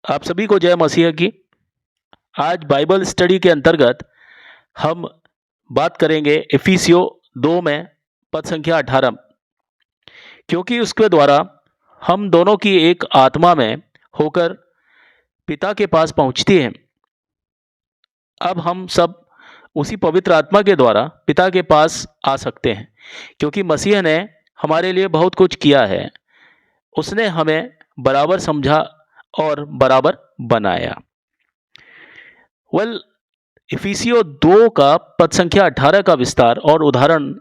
आप सभी को जय मसीह की। आज बाइबल स्टडी के अंतर्गत हम बात करेंगे इफिसियो 2 में पद संख्या 18, क्योंकि उसके द्वारा हम दोनों की एक आत्मा में होकर पिता के पास पहुंचती है। अब हम सब उसी पवित्र आत्मा के द्वारा पिता के पास आ सकते हैं, क्योंकि मसीह ने हमारे लिए बहुत कुछ किया है। उसने हमें बराबर समझा और बराबर बनाया। इफिसियो 2 का पद संख्या 18 का विस्तार और उदाहरण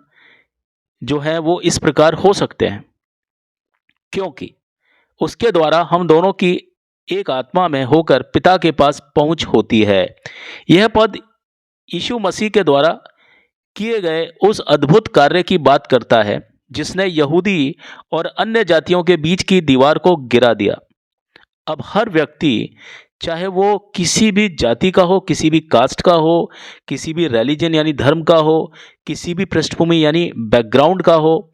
जो है वो इस प्रकार हो सकते हैं, क्योंकि उसके द्वारा हम दोनों की एक आत्मा में होकर पिता के पास पहुंच होती है। यह पद यीशु मसीह के द्वारा किए गए उस अद्भुत कार्य की बात करता है जिसने यहूदी और अन्य जातियों के बीच की दीवार को गिरा दिया। अब हर व्यक्ति, चाहे वो किसी भी जाति का हो, किसी भी कास्ट का हो, किसी भी रिलीजन यानी धर्म का हो, किसी भी पृष्ठभूमि यानी बैकग्राउंड का हो,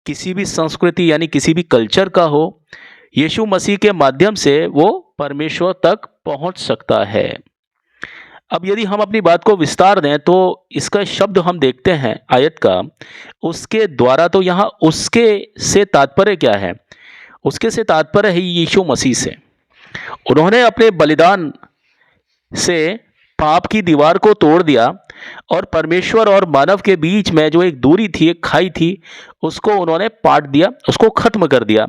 किसी भी संस्कृति यानी किसी भी कल्चर का हो, यीशु मसीह के माध्यम से वो परमेश्वर तक पहुंच सकता है। अब यदि हम अपनी बात को विस्तार दें तो इसका शब्द हम देखते हैं आयत का, उसके द्वारा, तो यहाँ उसके से तात्पर्य क्या है? उसके से तात्पर्य है यीशु मसीह से। उन्होंने अपने बलिदान से पाप की दीवार को तोड़ दिया और परमेश्वर और मानव के बीच में जो एक दूरी थी, एक खाई थी, उसको उन्होंने पाट दिया, उसको खत्म कर दिया।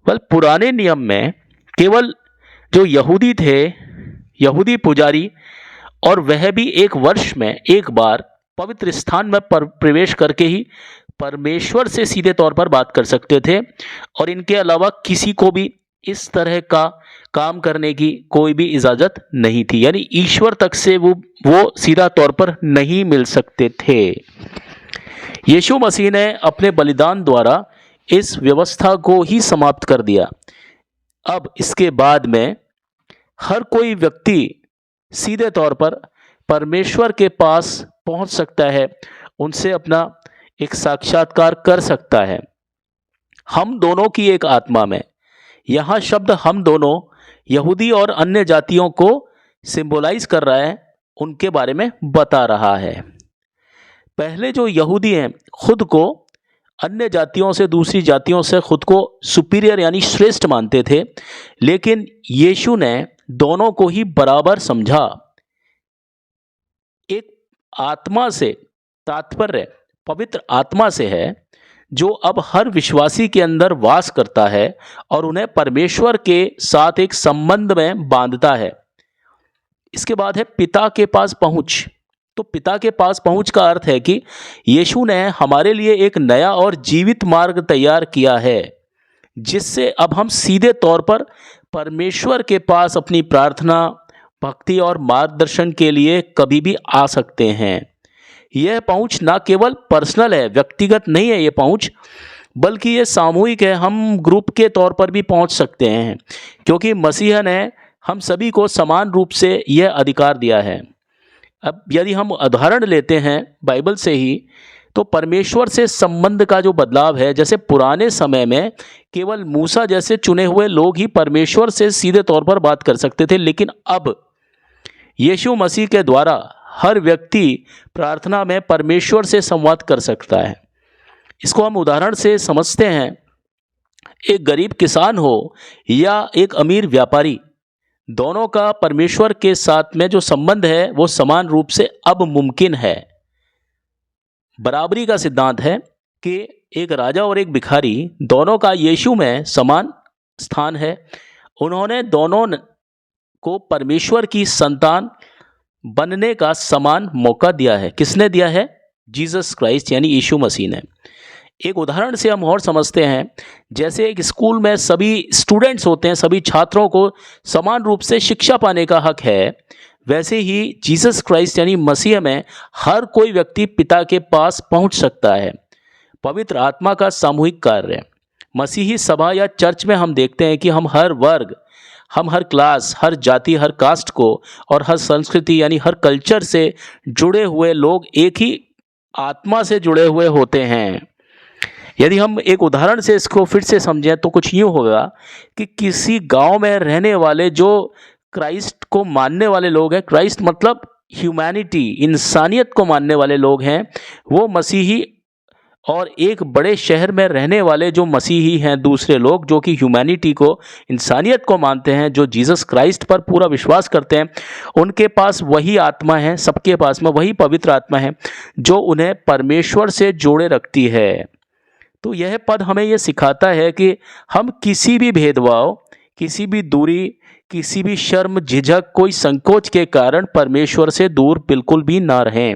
पुराने नियम में केवल जो यहूदी थे, यहूदी पुजारी, और वह भी एक वर्ष में एक बार पवित्र स्थान में प्रवेश करके ही परमेश्वर से सीधे तौर पर बात कर सकते थे, और इनके अलावा किसी को भी इस तरह का काम करने की कोई भी इजाजत नहीं थी। यानी ईश्वर तक से वो सीधा तौर पर नहीं मिल सकते थे। यीशु मसीह ने अपने बलिदान द्वारा इस व्यवस्था को ही समाप्त कर दिया। अब इसके बाद में हर कोई व्यक्ति सीधे तौर पर परमेश्वर के पास पहुंच सकता है, उनसे अपना एक साक्षात्कार कर सकता है। हम दोनों की एक आत्मा में, यहाँ शब्द हम दोनों यहूदी और अन्य जातियों को सिंबलाइज कर रहा है, उनके बारे में बता रहा है। पहले जो यहूदी हैं खुद को अन्य जातियों से, दूसरी जातियों से खुद को सुपीरियर यानी श्रेष्ठ मानते थे, लेकिन यीशु ने दोनों को ही बराबर समझा। एक आत्मा से तात्पर्य पवित्र आत्मा से है, जो अब हर विश्वासी के अंदर वास करता है और उन्हें परमेश्वर के साथ एक संबंध में बांधता है। इसके बाद है पिता के पास पहुंच। तो पिता के पास पहुंच का अर्थ है कि यीशु ने हमारे लिए एक नया और जीवित मार्ग तैयार किया है, जिससे अब हम सीधे तौर पर परमेश्वर के पास अपनी प्रार्थना, भक्ति और मार्गदर्शन के लिए कभी भी आ सकते हैं। यह पहुंच ना केवल पर्सनल है, व्यक्तिगत नहीं है ये पहुंच, बल्कि ये सामूहिक है। हम ग्रुप के तौर पर भी पहुंच सकते हैं, क्योंकि मसीह ने हम सभी को समान रूप से यह अधिकार दिया है। अब यदि हम उदाहरण लेते हैं बाइबल से ही, तो परमेश्वर से संबंध का जो बदलाव है, जैसे पुराने समय में केवल मूसा जैसे चुने हुए लोग ही परमेश्वर से सीधे तौर पर बात कर सकते थे, लेकिन अब यीशु मसीह के द्वारा हर व्यक्ति प्रार्थना में परमेश्वर से संवाद कर सकता है। इसको हम उदाहरण से समझते हैं। एक गरीब किसान हो या एक अमीर व्यापारी, दोनों का परमेश्वर के साथ में जो संबंध है वो समान रूप से अब मुमकिन है। बराबरी का सिद्धांत है कि एक राजा और एक भिखारी, दोनों का यीशु में समान स्थान है। उन्होंने दोनों को परमेश्वर की संतान बनने का समान मौका दिया है। किसने दिया है? जीसस क्राइस्ट यानी यीशु मसीह ने। एक उदाहरण से हम और समझते हैं, जैसे एक स्कूल में सभी स्टूडेंट्स होते हैं, सभी छात्रों को समान रूप से शिक्षा पाने का हक है, वैसे ही जीसस क्राइस्ट यानी मसीह में हर कोई व्यक्ति पिता के पास पहुंच सकता है। पवित्र आत्मा का सामूहिक कार्य मसीही सभा या चर्च में हम देखते हैं कि हम हर वर्ग, हम हर क्लास, हर जाति, हर कास्ट को और हर संस्कृति यानी हर कल्चर से जुड़े हुए लोग एक ही आत्मा से जुड़े हुए होते हैं। यदि हम एक उदाहरण से इसको फिर से समझें तो कुछ यूँ होगा कि किसी गांव में रहने वाले जो क्राइस्ट को मानने वाले लोग हैं, क्राइस्ट मतलब ह्यूमैनिटी, इंसानियत को मानने वाले लोग हैं, वो मसीही, और एक बड़े शहर में रहने वाले जो मसीही हैं, दूसरे लोग जो कि ह्यूमैनिटी को, इंसानियत को मानते हैं, जो जीसस क्राइस्ट पर पूरा विश्वास करते हैं, उनके पास वही आत्मा है, सबके पास में वही पवित्र आत्मा है जो उन्हें परमेश्वर से जोड़े रखती है। तो यह पद हमें यह सिखाता है कि हम किसी भी भेदभाव, किसी भी दूरी, किसी भी शर्म, झिझक, कोई संकोच के कारण परमेश्वर से दूर बिल्कुल भी ना रहें।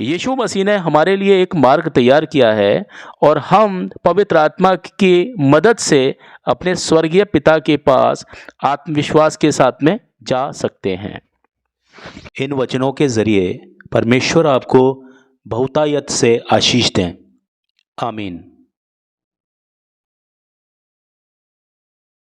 यीशु मसीह ने हमारे लिए एक मार्ग तैयार किया है और हम पवित्र आत्मा की मदद से अपने स्वर्गीय पिता के पास आत्मविश्वास के साथ में जा सकते हैं। इन वचनों के ज़रिए परमेश्वर आपको बहुतायत से आशीष दें। आमीन।